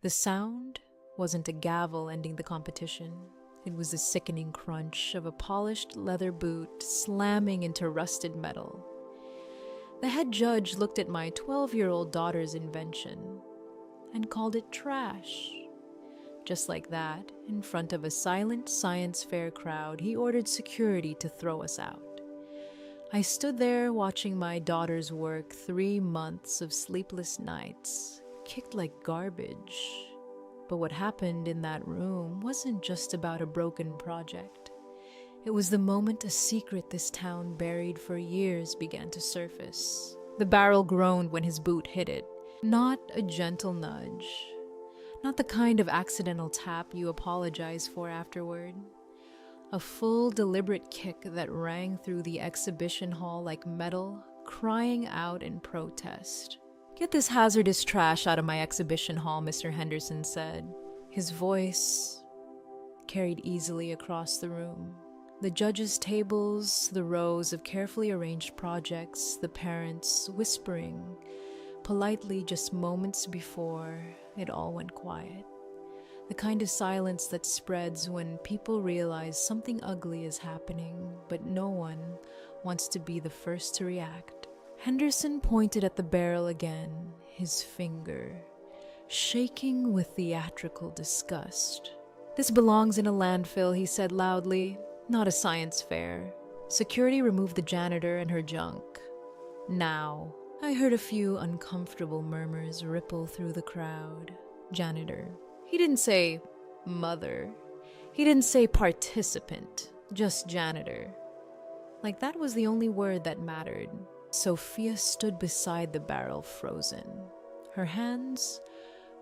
The sound wasn't a gavel ending the competition. It was the sickening crunch of a polished leather boot slamming into rusted metal. The head judge looked at my 12-year-old daughter's invention and called it trash. Just like that, in front of a silent science fair crowd, he ordered security to throw us out. I stood there watching my daughter's work 3 months of sleepless nights, kicked like garbage. But what happened in that room wasn't just about a broken project. It was the moment a secret this town buried for years began to surface. The barrel groaned when his boot hit it. Not a gentle nudge. Not the kind of accidental tap you apologize for afterward. A full, deliberate kick that rang through the exhibition hall like metal, crying out in protest. "Get this hazardous trash out of my exhibition hall," Mr. Henderson said. His voice carried easily across the room. The judges' tables, the rows of carefully arranged projects, the parents whispering politely just moments before it all went quiet. The kind of silence that spreads when people realize something ugly is happening, but no one wants to be the first to react. Henderson pointed at the barrel again, his finger shaking with theatrical disgust. "This belongs in a landfill," he said loudly, "not a science fair. Security removed the janitor and her junk. Now." I heard a few uncomfortable murmurs ripple through the crowd. Janitor. He didn't say mother. He didn't say participant, just janitor. Like that was the only word that mattered. Sophia stood beside the barrel, frozen. Her hands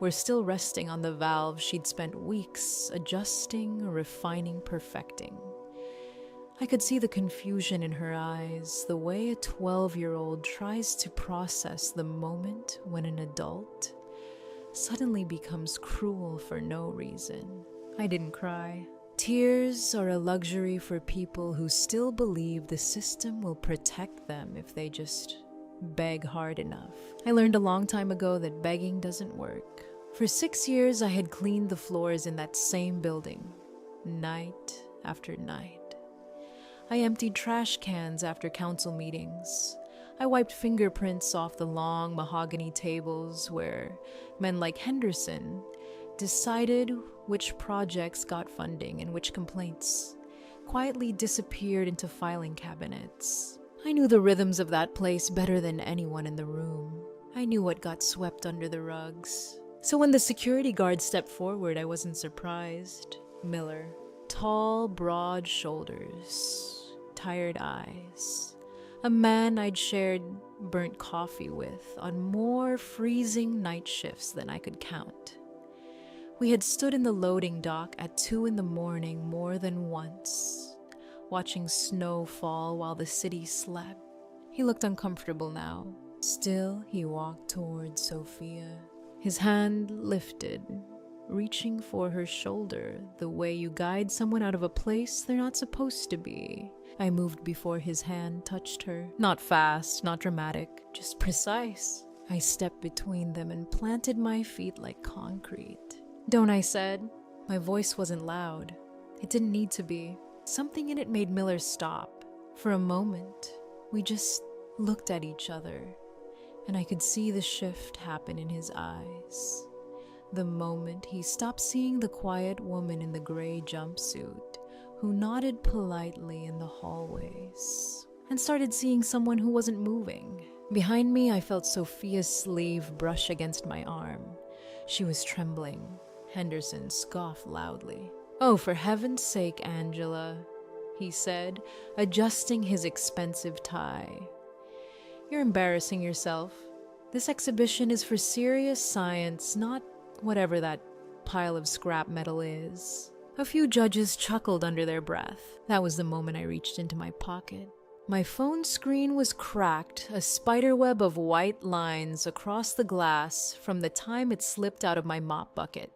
were still resting on the valve she'd spent weeks adjusting, refining, perfecting. I could see the confusion in her eyes, the way a 12-year-old tries to process the moment when an adult suddenly becomes cruel for no reason. I didn't cry. Tears are a luxury for people who still believe the system will protect them if they just beg hard enough. I learned a long time ago that begging doesn't work. For 6 years, I had cleaned the floors in that same building, night after night. I emptied trash cans after council meetings. I wiped fingerprints off the long mahogany tables where men like Henderson decided which projects got funding and which complaints quietly disappeared into filing cabinets. I knew the rhythms of that place better than anyone in the room. I knew what got swept under the rugs. So when the security guard stepped forward, I wasn't surprised. Miller. Tall, broad shoulders, tired eyes. A man I'd shared burnt coffee with on more freezing night shifts than I could count. We had stood in the loading dock at 2 a.m. more than once, watching snow fall while the city slept. He looked uncomfortable now. Still, he walked toward Sophia, his hand lifted, reaching for her shoulder the way you guide someone out of a place they're not supposed to be. I moved before his hand touched her. Not fast, not dramatic, just precise. I stepped between them and planted my feet like concrete. "Don't," I said. My voice wasn't loud. It didn't need to be. Something in it made Miller stop. For a moment, we just looked at each other, and I could see the shift happen in his eyes. The moment he stopped seeing the quiet woman in the gray jumpsuit who nodded politely in the hallways and started seeing someone who wasn't moving. Behind me, I felt Sophia's sleeve brush against my arm. She was trembling. Henderson scoffed loudly. "Oh, for heaven's sake, Angela," he said, adjusting his expensive tie. "You're embarrassing yourself. This exhibition is for serious science, not whatever that pile of scrap metal is." A few judges chuckled under their breath. That was the moment I reached into my pocket. My phone screen was cracked, a spiderweb of white lines across the glass from the time it slipped out of my mop bucket.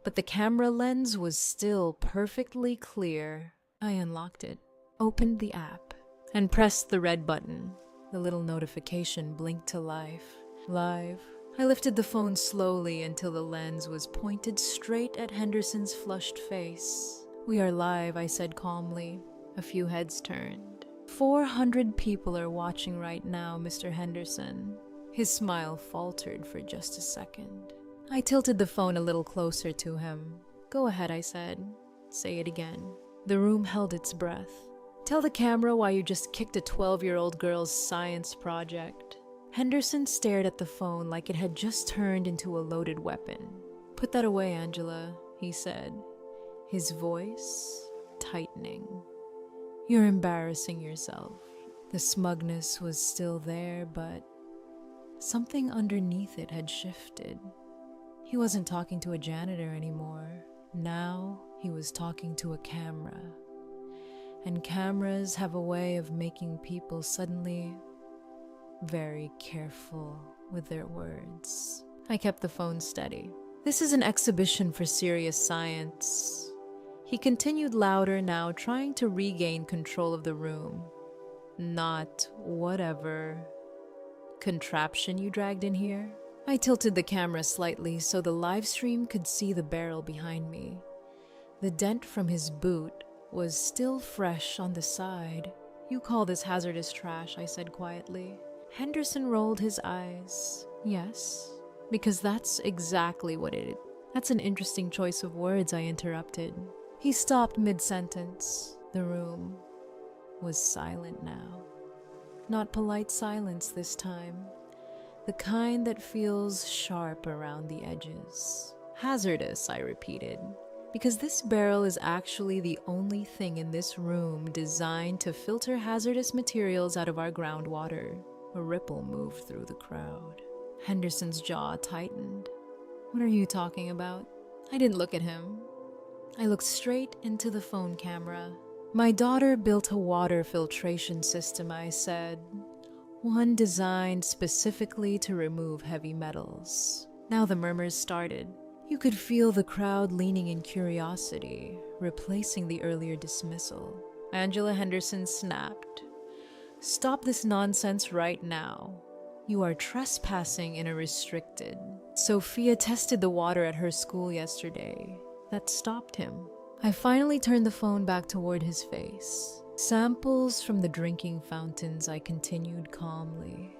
But the camera lens was still perfectly clear. I unlocked it, opened the app, and pressed the red button. The little notification blinked to life. Live I lifted the phone slowly until the lens was pointed straight at Henderson's flushed face. "We are live," I said calmly. A few heads turned. 400 people are watching right now, Mr. Henderson." His smile faltered for just a second. I tilted the phone a little closer to him. "Go ahead," I said. "Say it again." The room held its breath. "Tell the camera why you just kicked a 12-year-old girl's science project." Henderson stared at the phone like it had just turned into a loaded weapon. "Put that away, Angela," he said, his voice tightening. "You're embarrassing yourself." The smugness was still there, but something underneath it had shifted. He wasn't talking to a janitor anymore. Now he was talking to a camera. And cameras have a way of making people suddenly very careful with their words. I kept the phone steady. "This is an exhibition for serious science." He continued louder now, trying to regain control of the room. "Not whatever contraption you dragged in here." I tilted the camera slightly so the live stream could see the barrel behind me. The dent from his boot was still fresh on the side. "You call this hazardous trash," I said quietly. Henderson rolled his eyes. "Yes, because that's exactly what it is." "That's an interesting choice of words," I interrupted. He stopped mid-sentence. The room was silent now. Not polite silence this time. The kind that feels sharp around the edges. "Hazardous," I repeated, "because this barrel is actually the only thing in this room designed to filter hazardous materials out of our groundwater." A ripple moved through the crowd. Henderson's jaw tightened. "What are you talking about?" I didn't look at him. I looked straight into the phone camera. "My daughter built a water filtration system," I said. "One designed specifically to remove heavy metals." Now the murmurs started. You could feel the crowd leaning in curiosity, replacing the earlier dismissal. Angela Henderson snapped. "Stop this nonsense right now. You are trespassing in a restricted." Sophia tested the water at her school yesterday. That stopped him. I finally turned the phone back toward his face. "Samples from the drinking fountains," I continued calmly.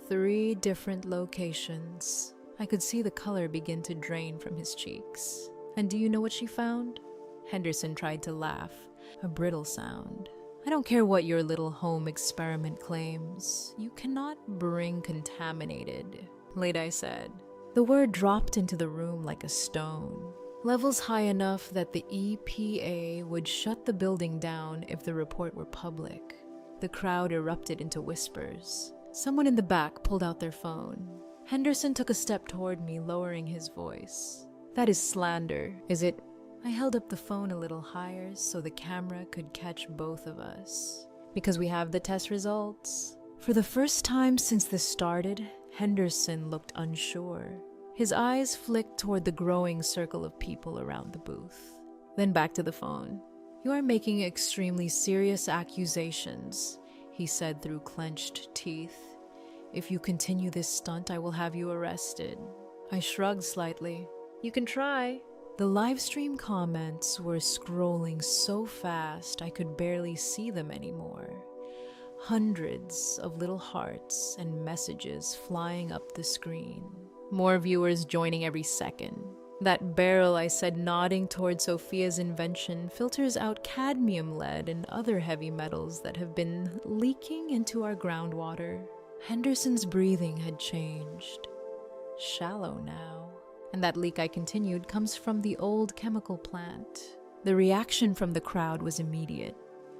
3 different locations. I could see the color begin to drain from his cheeks. "And do you know what she found?" Henderson tried to laugh, a brittle sound. "I don't care what your little home experiment claims. You cannot bring contaminated," Lady said. The word dropped into the room like a stone. Levels high enough that the EPA would shut the building down if the report were public. The crowd erupted into whispers. Someone in the back pulled out their phone. Henderson took a step toward me, lowering his voice. "That is slander, is it?" I held up the phone a little higher so the camera could catch both of us. "Because we have the test results." For the first time since this started, Henderson looked unsure. His eyes flicked toward the growing circle of people around the booth. Then back to the phone. "You are making extremely serious accusations," he said through clenched teeth. "If you continue this stunt, I will have you arrested." I shrugged slightly. "You can try." The live stream comments were scrolling so fast I could barely see them anymore. Hundreds of little hearts and messages flying up the screen. More viewers joining every second. "That barrel," I said, nodding toward Sophia's invention, "filters out cadmium, lead, and other heavy metals that have been leaking into our groundwater." Henderson's breathing had changed. Shallow now. "And that leak," I continued, "comes from the old chemical plant." The reaction from the crowd was immediate.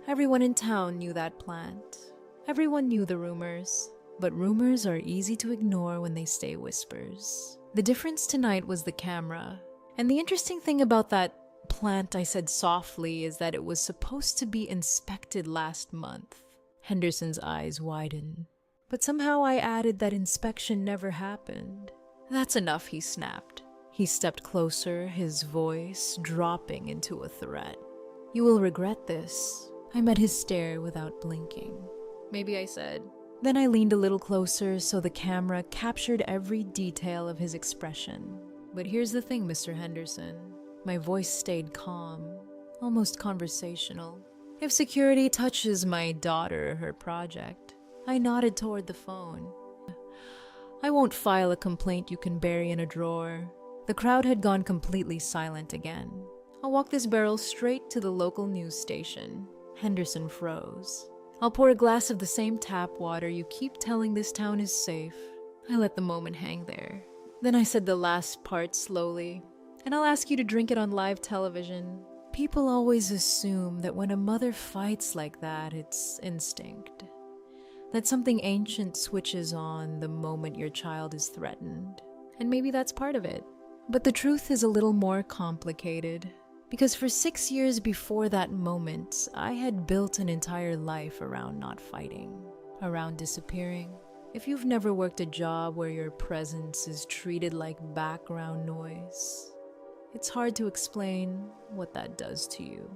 Everyone in town knew that plant. Everyone knew the rumors. But rumors are easy to ignore when they stay whispers. The difference tonight was the camera. "And the interesting thing about that plant," I said softly, "is that it was supposed to be inspected last month." Henderson's eyes widened. "But somehow," I added, "that inspection never happened." "That's enough," he snapped. He stepped closer, his voice dropping into a threat. "You will regret this." I met his stare without blinking. "Maybe," I said. Then I leaned a little closer so the camera captured every detail of his expression. But here's the thing, Mr. Henderson. My voice stayed calm, almost conversational. If security touches my daughter or her project, I nodded toward the phone. I won't file a complaint you can bury in a drawer. The crowd had gone completely silent again. I'll walk this barrel straight to the local news station. Henderson froze. I'll pour a glass of the same tap water you keep telling this town is safe. I let the moment hang there. Then I said the last part slowly, and I'll ask you to drink it on live television. People always assume that when a mother fights like that, it's instinct. That something ancient switches on the moment your child is threatened. And maybe that's part of it. But the truth is a little more complicated. Because for 6 years before that moment, I had built an entire life around not fighting, around disappearing. If you've never worked a job where your presence is treated like background noise, it's hard to explain what that does to you.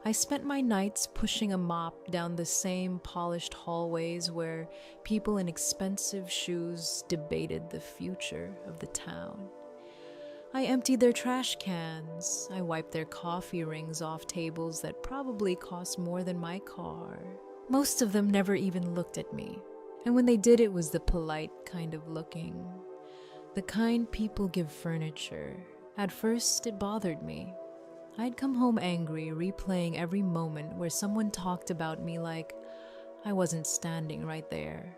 I spent my nights pushing a mop down the same polished hallways where people in expensive shoes debated the future of the town. I emptied their trash cans. I wiped their coffee rings off tables that probably cost more than my car. Most of them never even looked at me. And when they did, it was the polite kind of looking. The kind people give furniture. At first, it bothered me. I'd come home angry, replaying every moment where someone talked about me like I wasn't standing right there.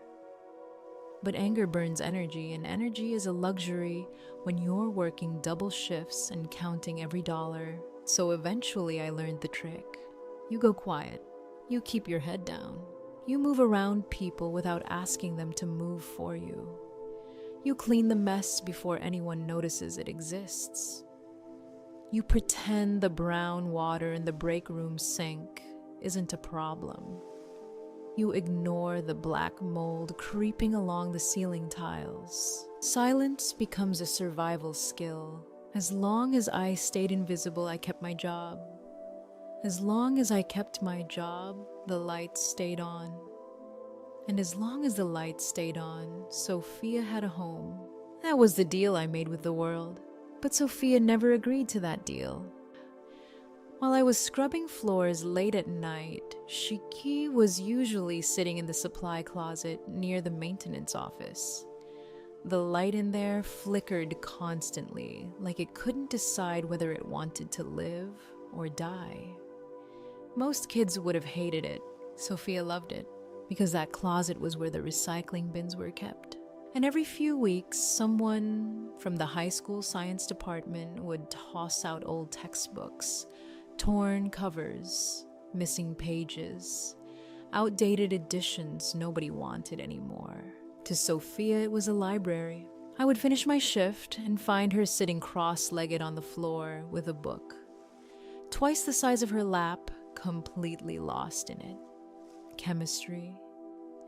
But anger burns energy, and energy is a luxury when you're working double shifts and counting every dollar. So eventually I learned the trick. You go quiet. You keep your head down. You move around people without asking them to move for you. You clean the mess before anyone notices it exists. You pretend the brown water in the break room sink isn't a problem. You ignore the black mold creeping along the ceiling tiles. Silence becomes a survival skill. As long as I stayed invisible, I kept my job. As long as I kept my job, the lights stayed on. And as long as the lights stayed on, Sophia had a home. That was the deal I made with the world. But Sophia never agreed to that deal. While I was scrubbing floors late at night, Shiki was usually sitting in the supply closet near the maintenance office. The light in there flickered constantly, like it couldn't decide whether it wanted to live or die. Most kids would have hated it. Sophia loved it, because that closet was where the recycling bins were kept. And every few weeks, someone from the high school science department would toss out old textbooks, torn covers, missing pages, outdated editions nobody wanted anymore. To Sophia, it was a library. I would finish my shift and find her sitting cross-legged on the floor with a book. Twice the size of her lap, completely lost in it. Chemistry,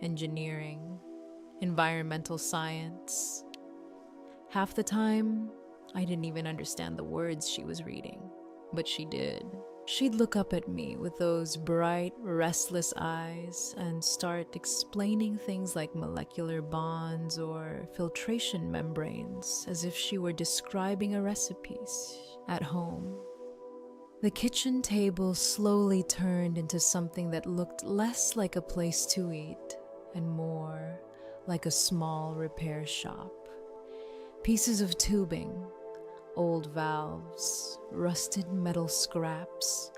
engineering, environmental science. Half the time, I didn't even understand the words she was reading. But she did. She'd look up at me with those bright, restless eyes and start explaining things like molecular bonds or filtration membranes as if she were describing a recipe at home. The kitchen table slowly turned into something that looked less like a place to eat and more like a small repair shop. Pieces of tubing, old valves, rusted metal scraps,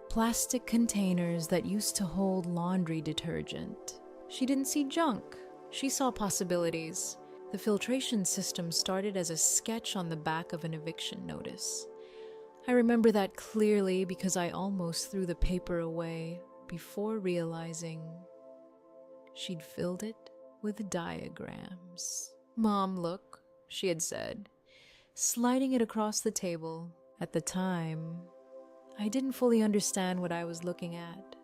plastic containers that used to hold laundry detergent. She didn't see junk. She saw possibilities. The filtration system started as a sketch on the back of an eviction notice. I remember that clearly because I almost threw the paper away before realizing she'd filled it with diagrams. "Mom, look," she had said, sliding it across the table. At the time, I didn't fully understand what I was looking at.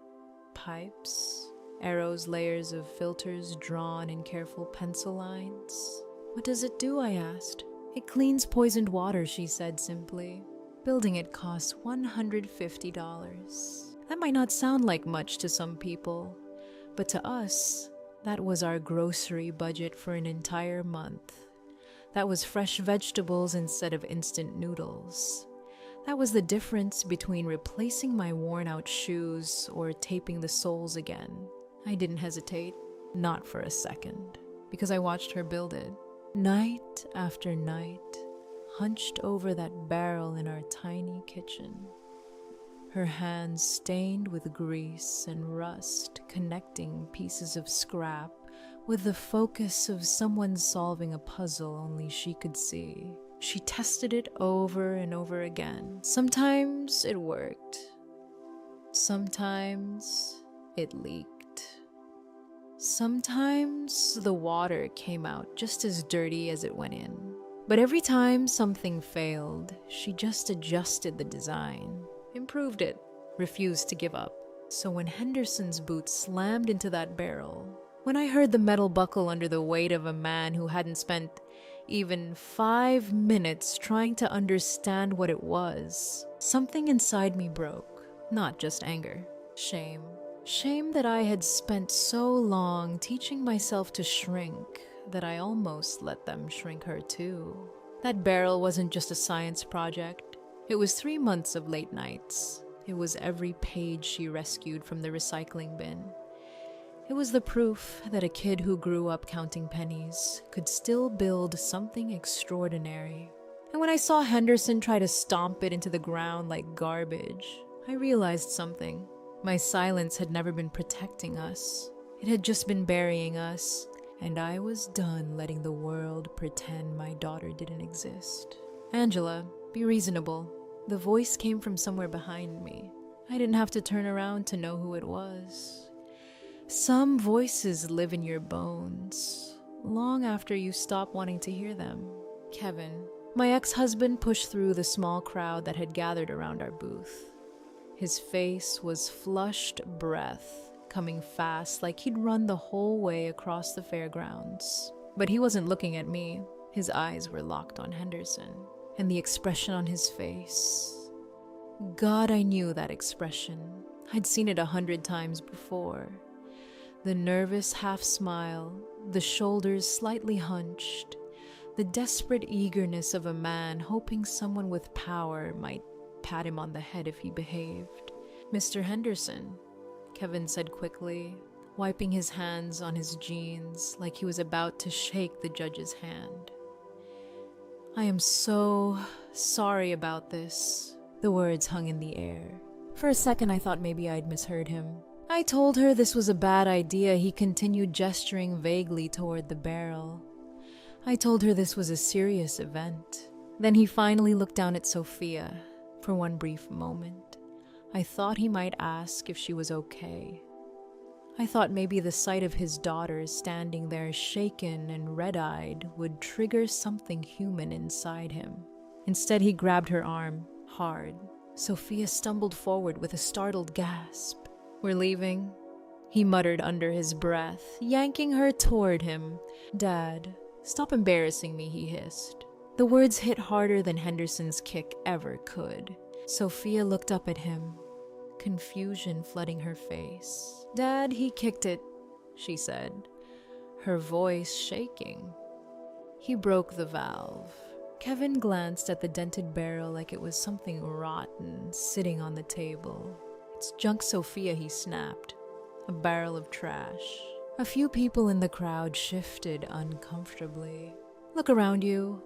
Pipes, arrows, layers of filters drawn in careful pencil lines. "What does it do?" I asked. "It cleans poisoned water," she said simply. "Building it costs $150. That might not sound like much to some people, but to us, That was our grocery budget for an entire month. That was fresh vegetables instead of instant noodles. That was the difference between replacing my worn-out shoes or taping the soles again. I didn't hesitate, not for a second, because I watched her build it. Night after night, hunched over that barrel in our tiny kitchen. Her hands stained with grease and rust, connecting pieces of scrap with the focus of someone solving a puzzle only she could see. She tested it over and over again. Sometimes it worked. Sometimes it leaked. Sometimes the water came out just as dirty as it went in. But every time something failed, she just adjusted the design, improved it, refused to give up. So when Henderson's boot slammed into that barrel, when I heard the metal buckle under the weight of a man who hadn't spent even 5 minutes trying to understand what it was, something inside me broke. Not just anger, shame. Shame that I had spent so long teaching myself to shrink that I almost let them shrink her too. That barrel wasn't just a science project. It was 3 months of late nights. It was every page she rescued from the recycling bin. It was the proof that a kid who grew up counting pennies could still build something extraordinary. And when I saw Henderson try to stomp it into the ground like garbage, I realized something. My silence had never been protecting us. It had just been burying us, and I was done letting the world pretend my daughter didn't exist. Angela, be reasonable. The voice came from somewhere behind me. I didn't have to turn around to know who it was. Some voices live in your bones, long after you stop wanting to hear them. Kevin, my ex-husband, pushed through the small crowd that had gathered around our booth. His face was flushed breath, coming fast like he'd run the whole way across the fairgrounds. But he wasn't looking at me. His eyes were locked on Henderson, and the expression on his face. God, I knew that expression. I'd seen it 100 times before. The nervous half smile, the shoulders slightly hunched, the desperate eagerness of a man hoping someone with power might pat him on the head if he behaved. Mr. Henderson, Kevin said quickly, wiping his hands on his jeans like he was about to shake the judge's hand. I am so sorry about this. The words hung in the air. For a second, I thought maybe I'd misheard him. I told her this was a bad idea. He continued gesturing vaguely toward the barrel. I told her this was a serious event. Then he finally looked down at Sophia. For one brief moment, I thought he might ask if she was okay. I thought maybe the sight of his daughter standing there shaken and red-eyed would trigger something human inside him. Instead, he grabbed her arm, hard. Sophia stumbled forward with a startled gasp. We're leaving, he muttered under his breath, yanking her toward him. Dad, stop embarrassing me, he hissed. The words hit harder than Henderson's kick ever could. Sophia looked up at him, confusion flooding her face. Dad, he kicked it, she said, her voice shaking. He broke the valve. Kevin glanced at the dented barrel like it was something rotten sitting on the table. It's junk, Sophia, he snapped. A barrel of trash. A few people in the crowd shifted uncomfortably. Look around you,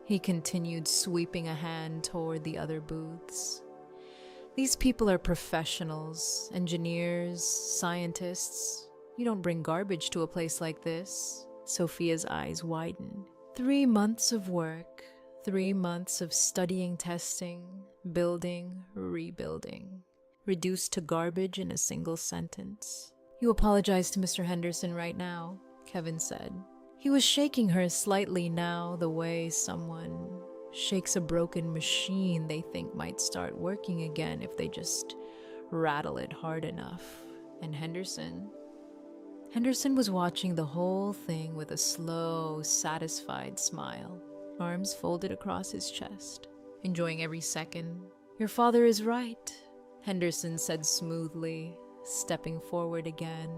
he continued, sweeping a hand toward the other booths. These people are professionals, engineers, scientists. You don't bring garbage to a place like this. Sophia's eyes widened. 3 months of work, 3 months of studying, testing, building, rebuilding. Reduced to garbage in a single sentence. You apologize to Mr. Henderson right now, Kevin said. He was shaking her slightly now, the way someone shakes a broken machine they think might start working again if they just rattle it hard enough. And Henderson was watching the whole thing with a slow, satisfied smile, arms folded across his chest, enjoying every second. Your father is right, Henderson said smoothly, stepping forward again.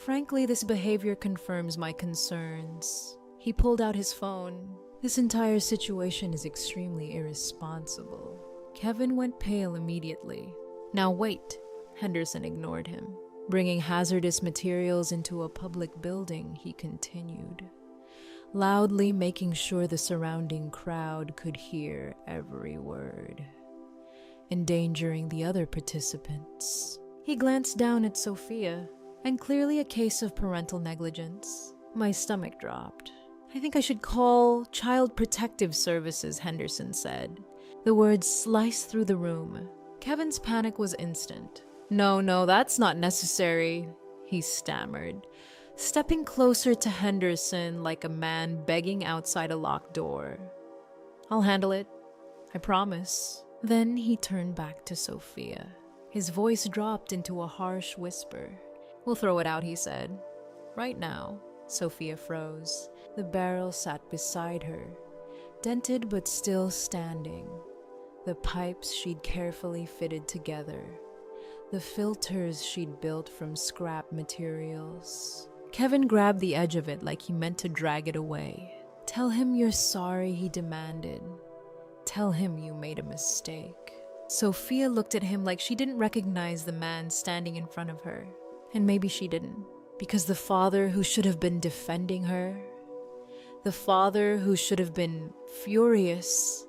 Frankly, this behavior confirms my concerns. He pulled out his phone. This entire situation is extremely irresponsible. Kevin went pale immediately. Now wait, Henderson ignored him. Bringing hazardous materials into a public building, he continued, loudly making sure the surrounding crowd could hear every word, endangering the other participants. He glanced down at Sophia, and clearly a case of parental negligence. My stomach dropped. I think I should call Child Protective Services, Henderson said. The words sliced through the room. Kevin's panic was instant. No, that's not necessary, he stammered, stepping closer to Henderson like a man begging outside a locked door. I'll handle it, I promise. Then he turned back to Sophia. His voice dropped into a harsh whisper. We'll throw it out, he said. Right now. Sophia froze. The barrel sat beside her, dented but still standing. The pipes she'd carefully fitted together. The filters she'd built from scrap materials. Kevin grabbed the edge of it like he meant to drag it away. Tell him you're sorry, he demanded. Tell him you made a mistake. Sophia looked at him like she didn't recognize the man standing in front of her. And maybe she didn't, because the father who should have been defending her, the father who should have been furious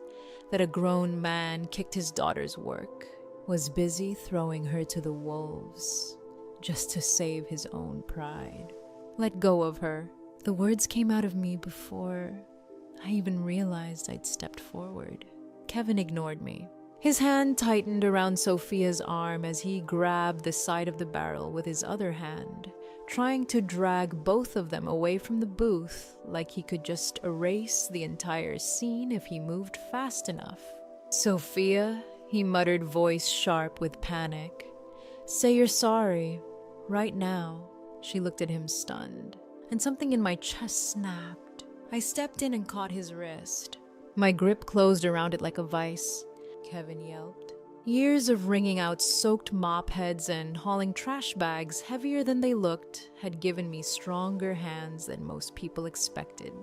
that a grown man kicked his daughter's work, was busy throwing her to the wolves just to save his own pride. Let go of her. The words came out of me before I even realized I'd stepped forward. Kevin ignored me. His hand tightened around Sophia's arm as he grabbed the side of the barrel with his other hand, trying to drag both of them away from the booth like he could just erase the entire scene if he moved fast enough. Sophia, he muttered, voice sharp with panic. Say you're sorry. Right now. She looked at him stunned, and something in my chest snapped. I stepped in and caught his wrist. My grip closed around it like a vice. Kevin yelped. Years of wringing out soaked mop heads and hauling trash bags heavier than they looked had given me stronger hands than most people expected.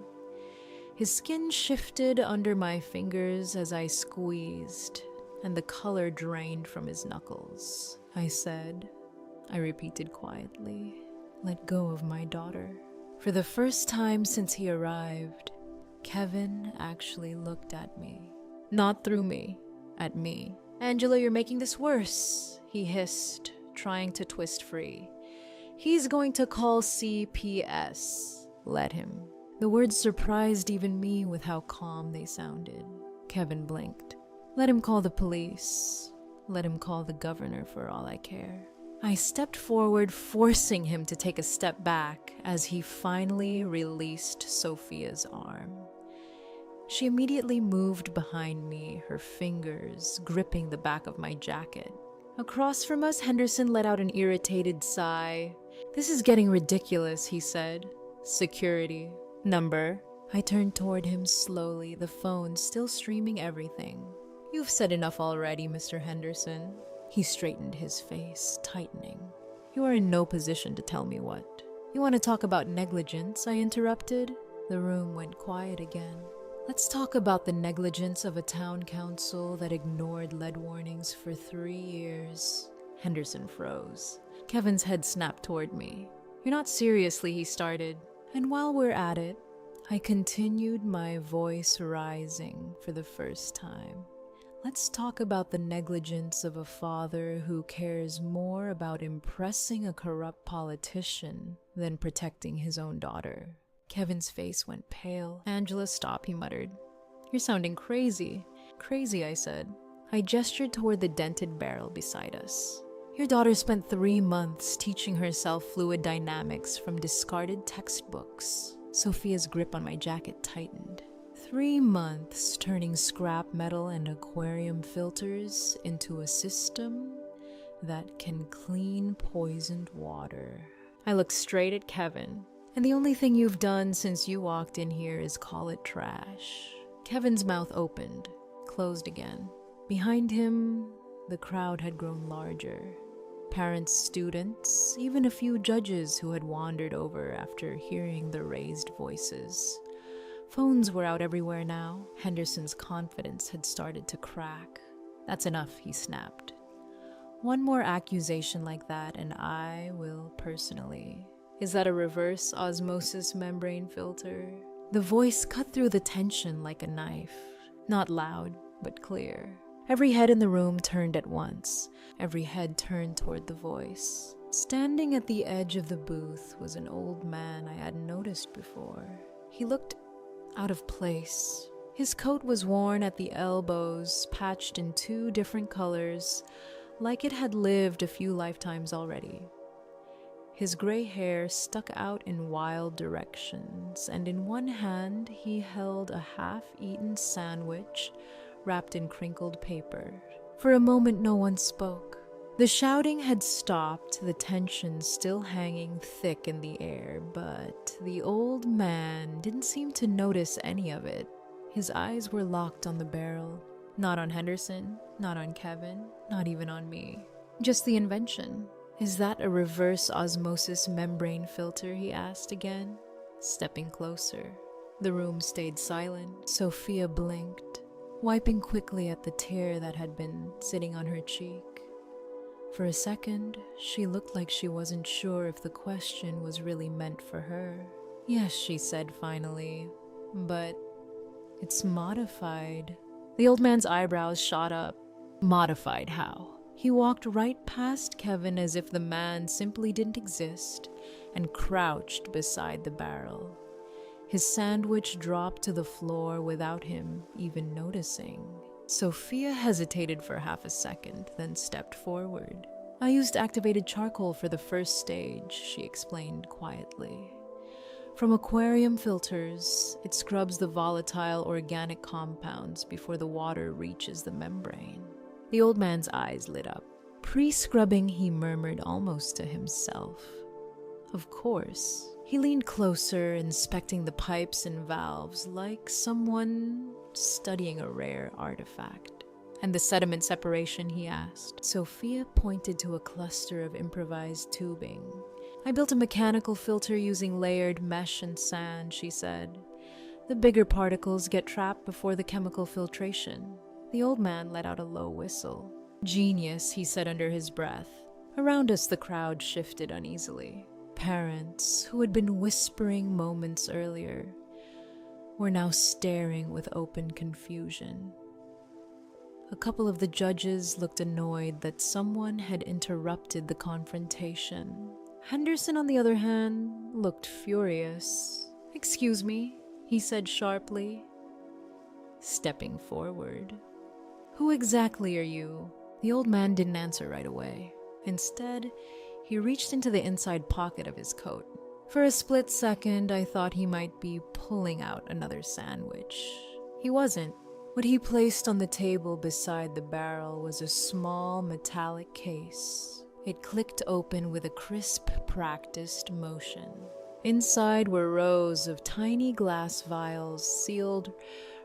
His skin shifted under my fingers as I squeezed, and the color drained from his knuckles. I said, I repeated quietly, let go of my daughter. For the first time since he arrived, Kevin actually looked at me. Not through me, at me. Angela, you're making this worse, he hissed, trying to twist free. He's going to call CPS. Let him. The words surprised even me with how calm they sounded. Kevin blinked. Let him call the police. Let him call the governor for all I care. I stepped forward, forcing him to take a step back as he finally released Sophia's arm. She immediately moved behind me, her fingers gripping the back of my jacket. Across from us, Henderson let out an irritated sigh. This is getting ridiculous, he said. Security. Number. I turned toward him slowly, the phone still streaming everything. You've said enough already, Mr. Henderson. He straightened his face, tightening. You are in no position to tell me what. You want to talk about negligence? I interrupted. The room went quiet again. Let's talk about the negligence of a town council that ignored lead warnings for 3 years. Henderson froze. Kevin's head snapped toward me. You're not seriously, he started. And while we're at it, I continued, my voice rising for the first time. Let's talk about the negligence of a father who cares more about impressing a corrupt politician than protecting his own daughter. Kevin's face went pale. Angela, stop, he muttered. You're sounding crazy. Crazy, I said. I gestured toward the dented barrel beside us. Your daughter spent 3 months teaching herself fluid dynamics from discarded textbooks. Sophia's grip on my jacket tightened. 3 months turning scrap metal and aquarium filters into a system that can clean poisoned water. I looked straight at Kevin. And the only thing you've done since you walked in here is call it trash. Kevin's mouth opened, closed again. Behind him, the crowd had grown larger. Parents, students, even a few judges who had wandered over after hearing the raised voices. Phones were out everywhere now. Henderson's confidence had started to crack. "That's enough," he snapped. "One more accusation like that and I will personally." "Is that a reverse osmosis membrane filter?" The voice cut through the tension like a knife. Not loud, but clear. Every head in the room turned at once. Every head turned toward the voice. Standing at the edge of the booth was an old man I hadn't noticed before. He looked out of place. His coat was worn at the elbows, patched in 2 different colors, like it had lived a few lifetimes already. His gray hair stuck out in wild directions, and in one hand he held a half-eaten sandwich wrapped in crinkled paper. For a moment no one spoke. The shouting had stopped, the tension still hanging thick in the air, but the old man didn't seem to notice any of it. His eyes were locked on the barrel. Not on Henderson, not on Kevin, not even on me. Just the invention. "Is that a reverse osmosis membrane filter?" he asked again, stepping closer. The room stayed silent. Sophia blinked, wiping quickly at the tear that had been sitting on her cheek. For a second, she looked like she wasn't sure if the question was really meant for her. "Yes," she said finally, "but it's modified." The old man's eyebrows shot up. "Modified how?" He walked right past Kevin as if the man simply didn't exist and crouched beside the barrel. His sandwich dropped to the floor without him even noticing. Sophia hesitated for half a second, then stepped forward. "I used activated charcoal for the first stage," she explained quietly. "From aquarium filters, it scrubs the volatile organic compounds before the water reaches the membrane." The old man's eyes lit up. "Pre-scrubbing," he murmured almost to himself. "Of course." He leaned closer, inspecting the pipes and valves like someone studying a rare artifact. "And the sediment separation?" he asked. Sophia pointed to a cluster of improvised tubing. "I built a mechanical filter using layered mesh and sand," she said. "The bigger particles get trapped before the chemical filtration." The old man let out a low whistle. "Genius," he said under his breath. Around us the crowd shifted uneasily. Parents, who had been whispering moments earlier, were now staring with open confusion. A couple of the judges looked annoyed that someone had interrupted the confrontation. Henderson, on the other hand, looked furious. "Excuse me," he said sharply, stepping forward. "Who exactly are you?" The old man didn't answer right away. Instead, he reached into the inside pocket of his coat. For a split second, I thought he might be pulling out another sandwich. He wasn't. What he placed on the table beside the barrel was a small metallic case. It clicked open with a crisp, practiced motion. Inside were rows of tiny glass vials, sealed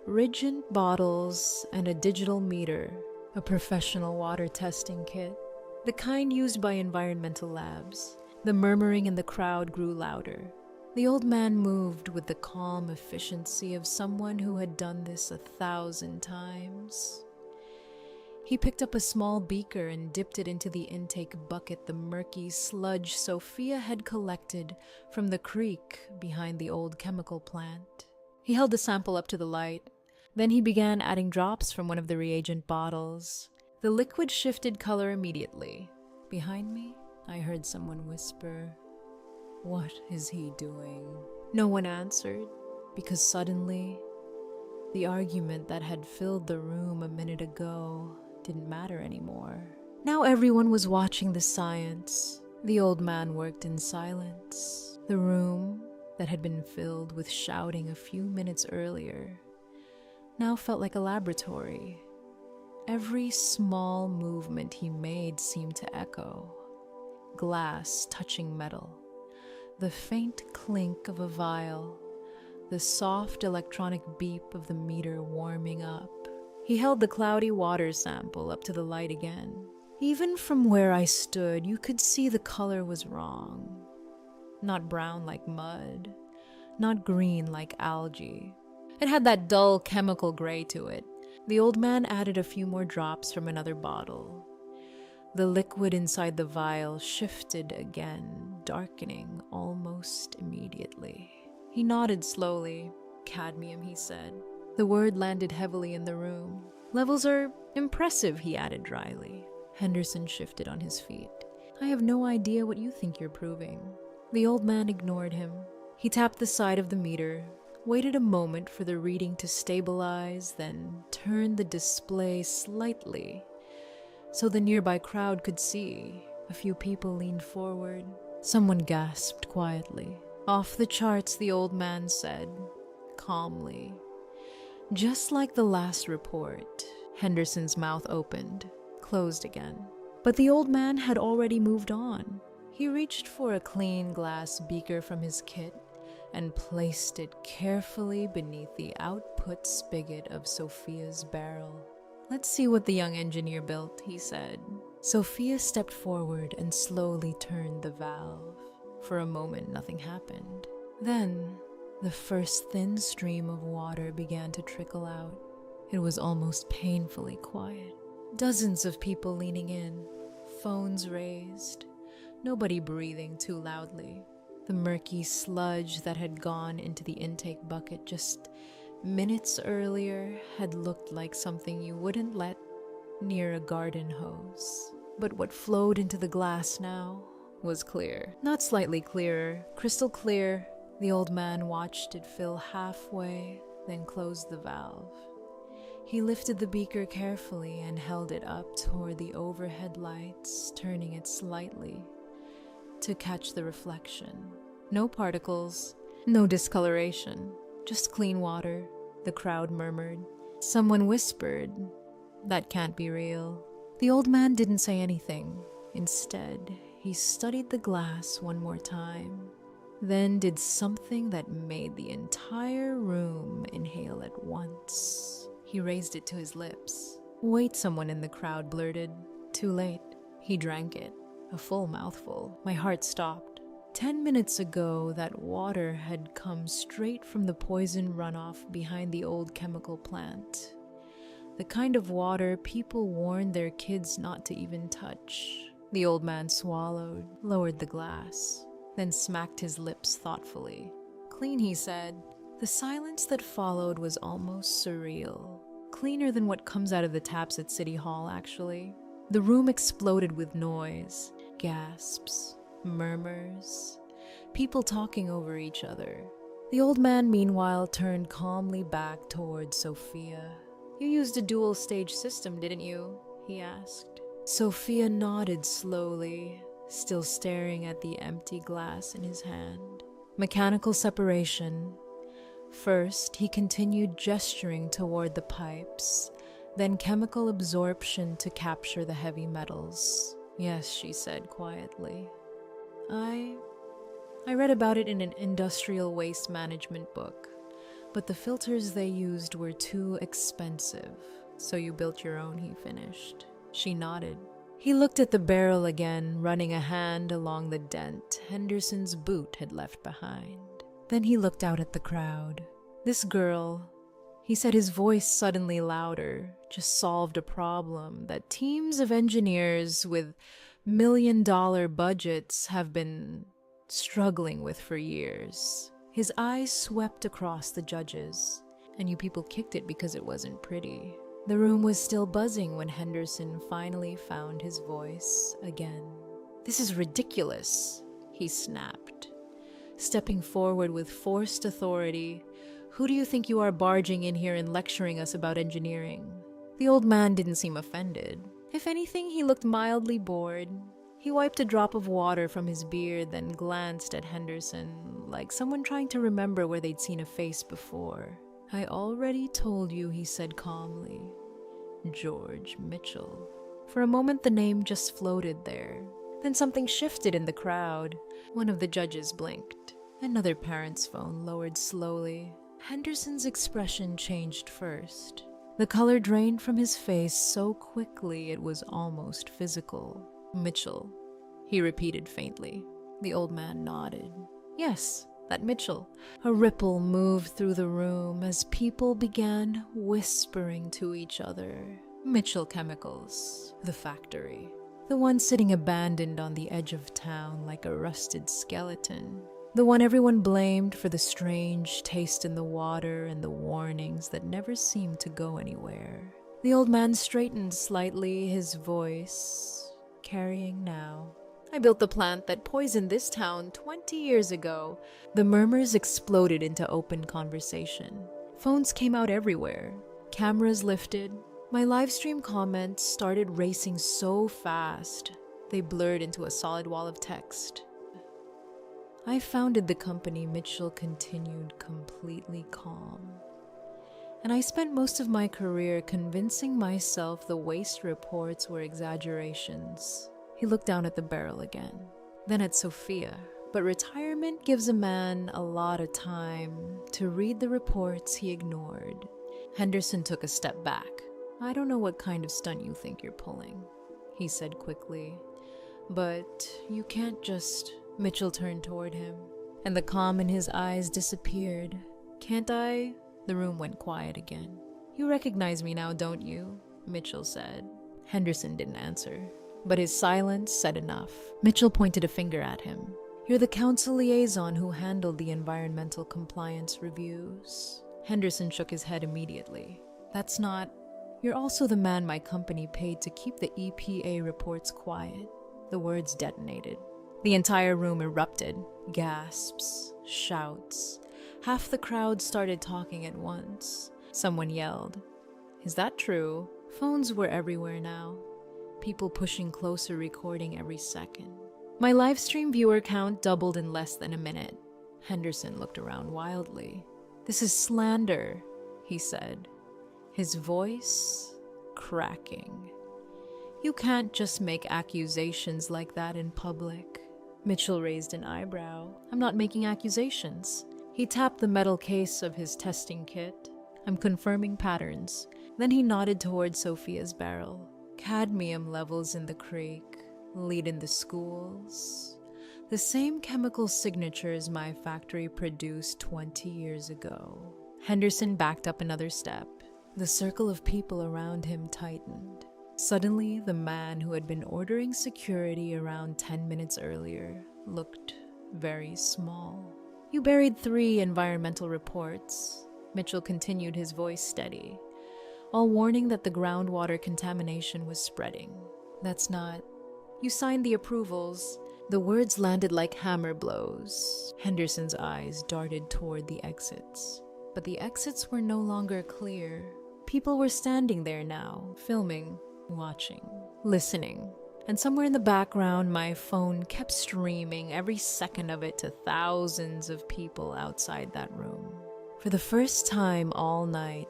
rigid bottles, and a digital meter, a professional water testing kit, the kind used by environmental labs. The murmuring in the crowd grew louder. The old man moved with the calm efficiency of someone who had done this 1,000 times. He picked up a small beaker and dipped it into the intake bucket, the murky sludge Sophia had collected from the creek behind the old chemical plant. He held the sample up to the light. Then he began adding drops from one of the reagent bottles. The liquid shifted color immediately. Behind me, I heard someone whisper, "What is he doing?" No one answered, because suddenly, the argument that had filled the room a minute ago didn't matter anymore. Now everyone was watching the science. The old man worked in silence. The room, that had been filled with shouting a few minutes earlier, now felt like a laboratory. Every small movement he made seemed to echo. Glass touching metal, the faint clink of a vial, the soft electronic beep of the meter warming up. He held the cloudy water sample up to the light again. Even from where I stood, you could see the color was wrong. Not brown like mud, not green like algae. It had that dull chemical gray to it. The old man added a few more drops from another bottle. The liquid inside the vial shifted again, darkening almost immediately. He nodded slowly. Cadmium, he said. The word landed heavily in the room. Levels are impressive, he added dryly. Henderson shifted on his feet. I have no idea what you think you're proving. The old man ignored him. He tapped the side of the meter, waited a moment for the reading to stabilize, then turned the display slightly so the nearby crowd could see. A few people leaned forward. Someone gasped quietly. Off the charts, the old man said, calmly. Just like the last report. Henderson's mouth opened, closed again. But the old man had already moved on. He reached for a clean glass beaker from his kit and placed it carefully beneath the output spigot of Sophia's barrel. Let's see what the young engineer built, he said. Sophia stepped forward and slowly turned the valve. For a moment, nothing happened. Then, the first thin stream of water began to trickle out. It was almost painfully quiet. Dozens of people leaning in, phones raised, nobody breathing too loudly. The murky sludge that had gone into the intake bucket just minutes earlier had looked like something you wouldn't let near a garden hose. But what flowed into the glass now was clear. Not slightly clearer, crystal clear. The old man watched it fill halfway, then closed the valve. He lifted the beaker carefully and held it up toward the overhead lights, turning it slightly to catch the reflection. No particles, no discoloration, just clean water, the crowd murmured. Someone whispered, "That can't be real." The old man didn't say anything. Instead, he studied the glass one more time, then did something that made the entire room inhale at once. He raised it to his lips. "Wait," someone in the crowd blurted. Too late. He drank it, a full mouthful. My heart stopped. 10 minutes ago, that water had come straight from the poison runoff behind the old chemical plant. The kind of water people warned their kids not to even touch. The old man swallowed, lowered the glass, then smacked his lips thoughtfully. "Clean," he said. The silence that followed was almost surreal. Cleaner than what comes out of the taps at City Hall, actually. The room exploded with noise, gasps, murmurs, people talking over each other. The old man, meanwhile, turned calmly back towards Sophia. "You used a dual-stage system, didn't you?" he asked. Sophia nodded slowly, still staring at the empty glass in his hand. Mechanical separation. First, he continued gesturing toward the pipes, then chemical absorption to capture the heavy metals. "Yes," she said quietly. I read about it in an industrial waste management book, but the filters they used were too expensive. So you built your own," he finished. She nodded. He looked at the barrel again, running a hand along the dent Henderson's boot had left behind. Then he looked out at the crowd. This girl, he said, his voice suddenly louder, just solved a problem that teams of engineers with million-dollar budgets have been struggling with for years. His eyes swept across the judges, and you people kicked it because it wasn't pretty. The room was still buzzing when Henderson finally found his voice again. "This is ridiculous," he snapped, stepping forward with forced authority. "Who do you think you are barging in here and lecturing us about engineering?" The old man didn't seem offended. If anything, he looked mildly bored. He wiped a drop of water from his beard, then glanced at Henderson, like someone trying to remember where they'd seen a face before. "I already told you," he said calmly. "George Mitchell." For a moment, the name just floated there. Then something shifted in the crowd. One of the judges blinked. Another parent's phone lowered slowly. Henderson's expression changed first. The color drained from his face so quickly it was almost physical. "Mitchell," he repeated faintly. The old man nodded. "Yes, that Mitchell." A ripple moved through the room as people began whispering to each other. Mitchell Chemicals, the factory. The one sitting abandoned on the edge of town like a rusted skeleton. The one everyone blamed for the strange taste in the water and the warnings that never seemed to go anywhere. The old man straightened slightly, his voice carrying now. "I built the plant that poisoned this town 20 years ago." The murmurs exploded into open conversation. Phones came out everywhere. Cameras lifted. My livestream comments started racing so fast, they blurred into a solid wall of text. "I founded the company," Mitchell continued, completely calm. "And I spent most of my career convincing myself the waste reports were exaggerations." He looked down at the barrel again, then at Sophia. "But retirement gives a man a lot of time to read the reports he ignored." Henderson took a step back. "I don't know what kind of stunt you think you're pulling," he said quickly. "But you can't just..." Mitchell turned toward him, and the calm in his eyes disappeared. "Can't I?" The room went quiet again. "You recognize me now, don't you?" Mitchell said. Henderson didn't answer, but his silence said enough. Mitchell pointed a finger at him. "You're the council liaison who handled the environmental compliance reviews." Henderson shook his head immediately. "That's not..." "You're also the man my company paid to keep the EPA reports quiet." The words detonated. The entire room erupted. Gasps, shouts. Half the crowd started talking at once. Someone yelled, "Is that true?" Phones were everywhere now. People pushing closer, recording every second. My livestream viewer count doubled in less than a minute. Henderson looked around wildly. "This is slander," he said, his voice cracking. "You can't just make accusations like that in public." Mitchell raised an eyebrow. "I'm not making accusations." He tapped the metal case of his testing kit. "I'm confirming patterns." Then he nodded toward Sophia's barrel. "Cadmium levels in the creek, lead in the schools. The same chemical signatures my factory produced 20 years ago." Henderson backed up another step. The circle of people around him tightened. Suddenly, the man who had been ordering security around 10 minutes earlier looked very small. "You buried 3 environmental reports." Mitchell continued, his voice steady, all warning that the groundwater contamination was spreading. "That's not..." "You signed the approvals." The words landed like hammer blows. Henderson's eyes darted toward the exits. But the exits were no longer clear. People were standing there now, filming, watching, listening. And somewhere in the background, my phone kept streaming every second of it to thousands of people outside that room. For the first time all night,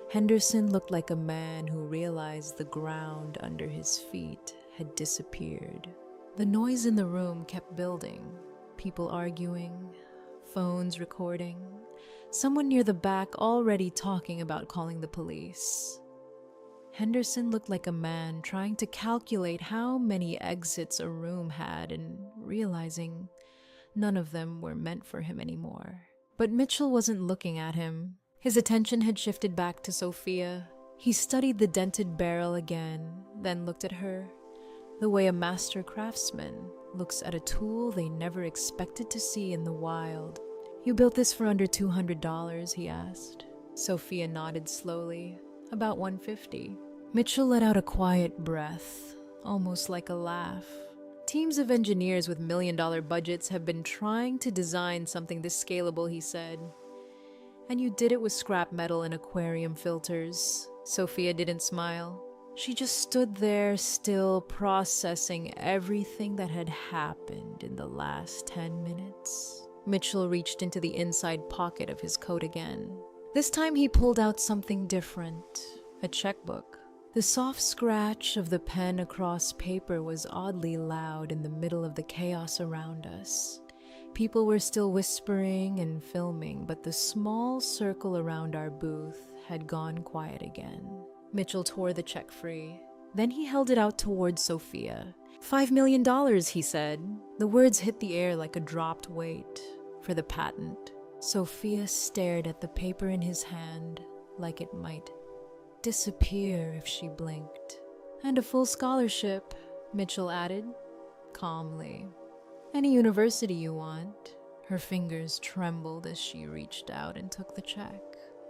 Henderson looked like a man who realized the ground under his feet had disappeared. The noise in the room kept building. People arguing, phones recording, someone near the back already talking about calling the police. Henderson looked like a man trying to calculate how many exits a room had and realizing none of them were meant for him anymore. But Mitchell wasn't looking at him. His attention had shifted back to Sophia. He studied the dented barrel again, then looked at her, the way a master craftsman looks at a tool they never expected to see in the wild. "You built this for under $200, he asked. Sophia nodded slowly. "About $150. Mitchell let out a quiet breath, almost like a laugh. "Teams of engineers with million-dollar budgets have been trying to design something this scalable," he said. "And you did it with scrap metal and aquarium filters." Sophia didn't smile. She just stood there, still processing everything that had happened in the last 10 minutes. Mitchell reached into the inside pocket of his coat again. This time he pulled out something different, a checkbook. The soft scratch of the pen across paper was oddly loud in the middle of the chaos around us. People were still whispering and filming, but the small circle around our booth had gone quiet again. Mitchell tore the check free. Then he held it out towards Sophia. $5 million, he said. The words hit the air like a dropped weight. For the patent. Sophia stared at the paper in his hand like it might disappear if she blinked. And a full scholarship, Mitchell added, calmly. Any university you want. Her fingers trembled as she reached out and took the check.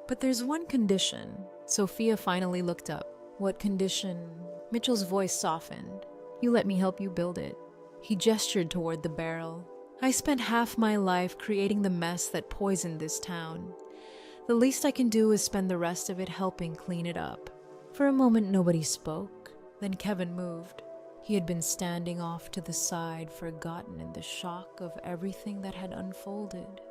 But there's one condition. Sophia finally looked up. What condition? Mitchell's voice softened. You let me help you build it. He gestured toward the barrel. I spent half my life creating the mess that poisoned this town. The least I can do is spend the rest of it helping clean it up. For a moment, nobody spoke. Then Kevin moved. He had been standing off to the side, forgotten in the shock of everything that had unfolded.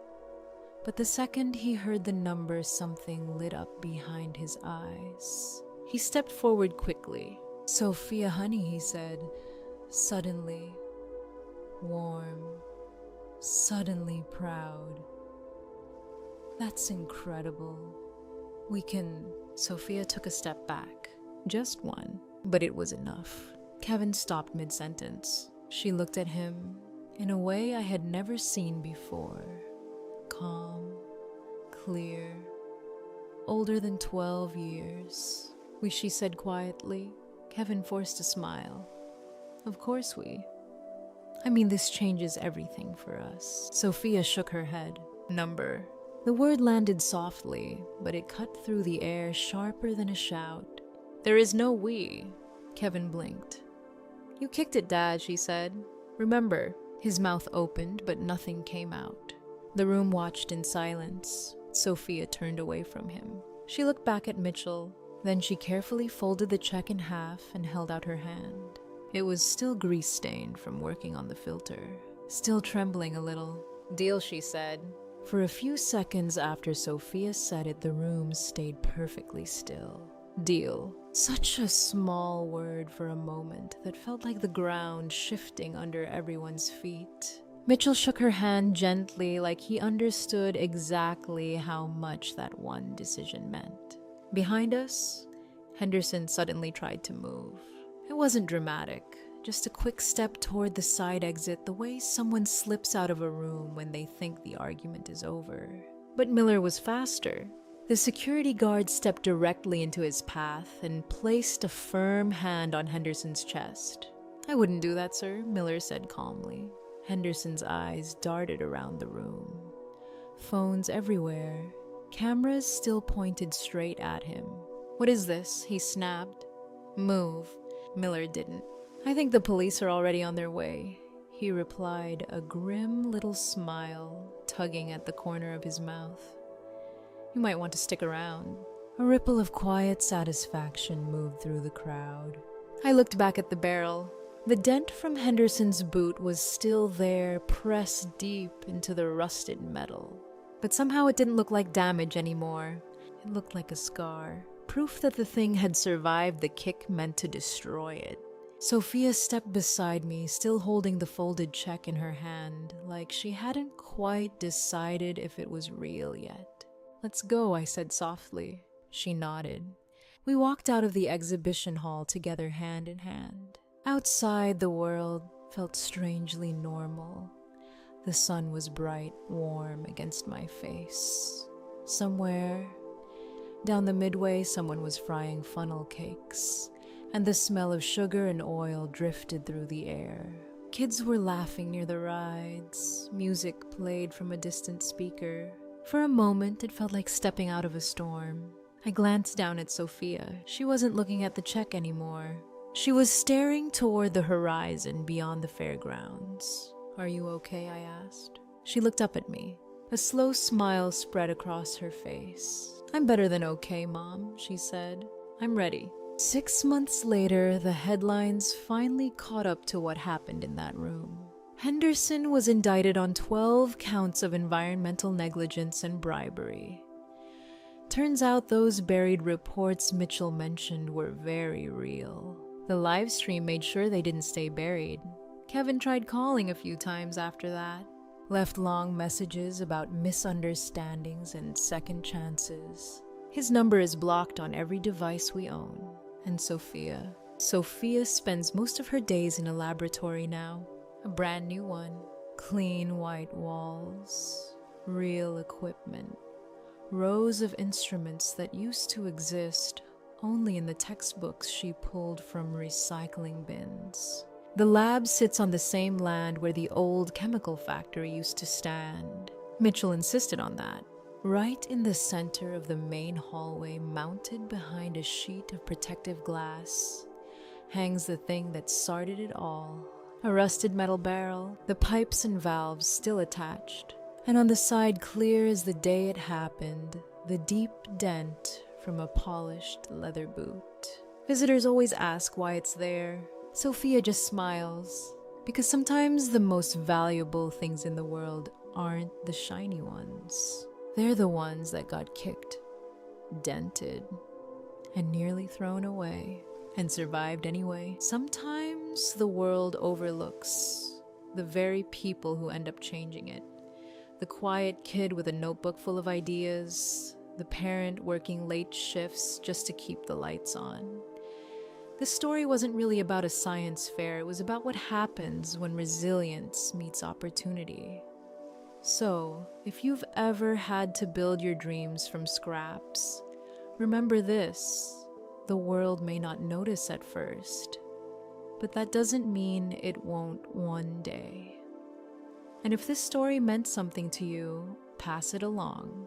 But the second he heard the number, something lit up behind his eyes. He stepped forward quickly. Sophia, honey, he said, suddenly warm, suddenly proud. That's incredible. We can... Sophia took a step back. Just one. But it was enough. Kevin stopped mid-sentence. She looked at him in a way I had never seen before. Calm, clear, older than 12 years. She said quietly. Kevin forced a smile. Of course we. I mean, this changes everything for us. Sophia shook her head. Number. The word landed softly, but it cut through the air sharper than a shout. There is no we. Kevin blinked. You kicked it, Dad, she said. Remember. His mouth opened, but nothing came out. The room watched in silence. Sophia turned away from him. She looked back at Mitchell. Then she carefully folded the check in half and held out her hand. It was still grease-stained from working on the filter. Still trembling a little. Deal, she said. For a few seconds after Sophia said it, the room stayed perfectly still. Deal. Such a small word for a moment that felt like the ground shifting under everyone's feet. Mitchell shook her hand gently, like he understood exactly how much that one decision meant. Behind us, Henderson suddenly tried to move. It wasn't dramatic, just a quick step toward the side exit, the way someone slips out of a room when they think the argument is over. But Miller was faster. The security guard stepped directly into his path and placed a firm hand on Henderson's chest. I wouldn't do that, sir, Miller said calmly. Henderson's eyes darted around the room. Phones everywhere. Cameras still pointed straight at him. What is this? He snapped. Move. Miller didn't. I think the police are already on their way, he replied, a grim little smile tugging at the corner of his mouth. You might want to stick around. A ripple of quiet satisfaction moved through the crowd. I looked back at the barrel. The dent from Henderson's boot was still there, pressed deep into the rusted metal. But somehow it didn't look like damage anymore. It looked like a scar. Proof that the thing had survived the kick meant to destroy it. Sophia stepped beside me, still holding the folded check in her hand, like she hadn't quite decided if it was real yet. Let's go, I said softly. She nodded. We walked out of the exhibition hall together, hand in hand. Outside, the world felt strangely normal. The sun was bright, warm against my face. Somewhere down the midway, someone was frying funnel cakes, and the smell of sugar and oil drifted through the air. Kids were laughing near the rides. Music played from a distant speaker. For a moment, it felt like stepping out of a storm. I glanced down at Sophia. She wasn't looking at the check anymore. She was staring toward the horizon beyond the fairgrounds. Are you okay? I asked. She looked up at me. A slow smile spread across her face. I'm better than okay, Mom, she said. I'm ready. 6 months later, the headlines finally caught up to what happened in that room. Henderson was indicted on 12 counts of environmental negligence and bribery. Turns out those buried reports Mitchell mentioned were very real. The live stream made sure they didn't stay buried. Kevin tried calling a few times after that, left long messages about misunderstandings and second chances. His number is blocked on every device we own. And Sophia spends most of her days in a laboratory now. A brand new one. Clean white walls, real equipment, rows of instruments that used to exist only in the textbooks she pulled from recycling bins. The lab sits on the same land where the old chemical factory used to stand. Mitchell insisted on that. Right in the center of the main hallway, mounted behind a sheet of protective glass, hangs the thing that started it all. A rusted metal barrel, the pipes and valves still attached. And on the side, clear as the day it happened, the deep dent from a polished leather boot. Visitors always ask why it's there. Sophia just smiles, because sometimes the most valuable things in the world aren't the shiny ones. They're the ones that got kicked, dented, and nearly thrown away, and survived anyway. Sometimes the world overlooks the very people who end up changing it. The quiet kid with a notebook full of ideas, the parent working late shifts just to keep the lights on. This story wasn't really about a science fair, it was about what happens when resilience meets opportunity. So, if you've ever had to build your dreams from scraps, remember this: the world may not notice at first, but that doesn't mean it won't one day. And if this story meant something to you, pass it along.